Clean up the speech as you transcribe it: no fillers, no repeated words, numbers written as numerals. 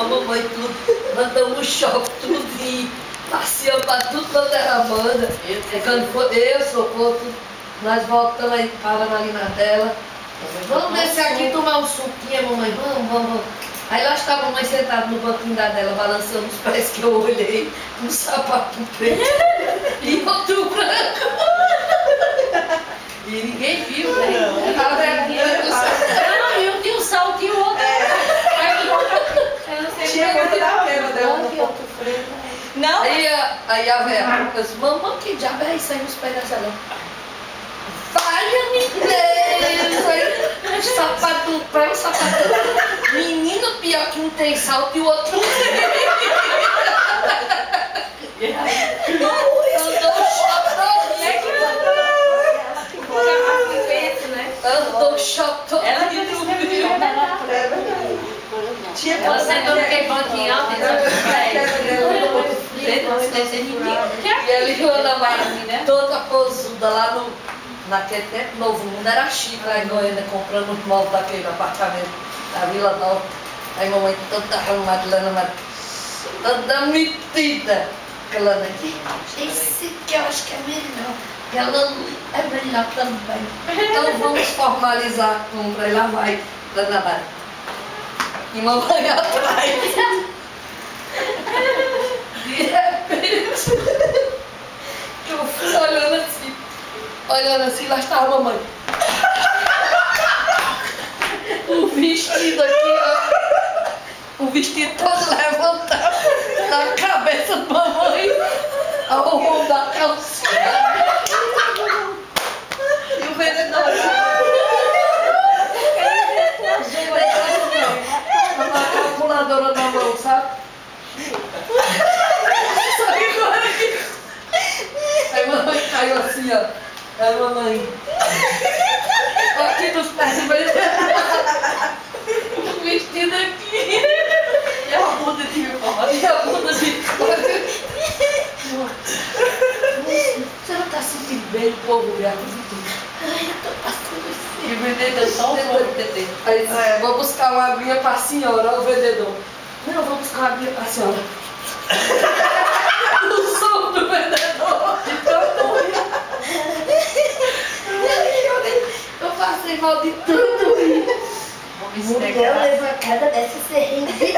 a mamãe tudo, mandamos o shopping, tudo e passeamos para tudo quanto era banda. Quando for eu, Socorro, nós voltamos aí, paramos ali na dela. Vamos descer aqui tomar um suquinho, mamãe, vamos. Aí lá estava a mamãe sentada no banquinho da dela, balançando os pés, que eu olhei, um sapato preto e outro branco. E ninguém viu, né? Não, eu tinha um salto e o outro. Eu não sei Tinha muito da pena dela no ponto freio. Não, Aí a velha disse, mamãe, que diabo é isso aí nos pés dessa não? Valha-me Deus! Aí, sapato pra sapato. Menino pior que um tem salto e o outro não tem. Andou Andou chotão. ela tinha Tinha sentou naquele banquinho alto, E ele anda mais toda posuda lá no... Naquele tempo, Novo Mundo era chique lá em Goiânia, comprando os móveis daquele apartamento da Vila Nova. Aí mamãe toda arrumada, toda metida. Aquela daqui, esse que eu acho que é melhor. E ela é melhor também. Então vamos formalizar a compra. E lá vai, Dona Mara. E mamãe atrás. De repente, eu fui olhando assim, lá estava a mamãe. O vestido aqui, ó. O vestido todo levantado na cabeça da mamãe, ao rumo da calcinha. E o vendedor com uma calculadora na mão, sabe? Aí a mamãe caiu assim, ó. Aí a mamãe aqui nos pés do vestido aqui. E a bunda de fora. Você não tá sentindo bem o povo dela? Ai, eu tô passando assim. E o vendedor só o vendedor. Aí disse, vou buscar uma aguinha pra senhora, o vendedor. Não, vou buscar uma aguinha pra senhora. O som do vendedor. Eu passei mal de tudo. Mulher levou a cada dessa, você rende.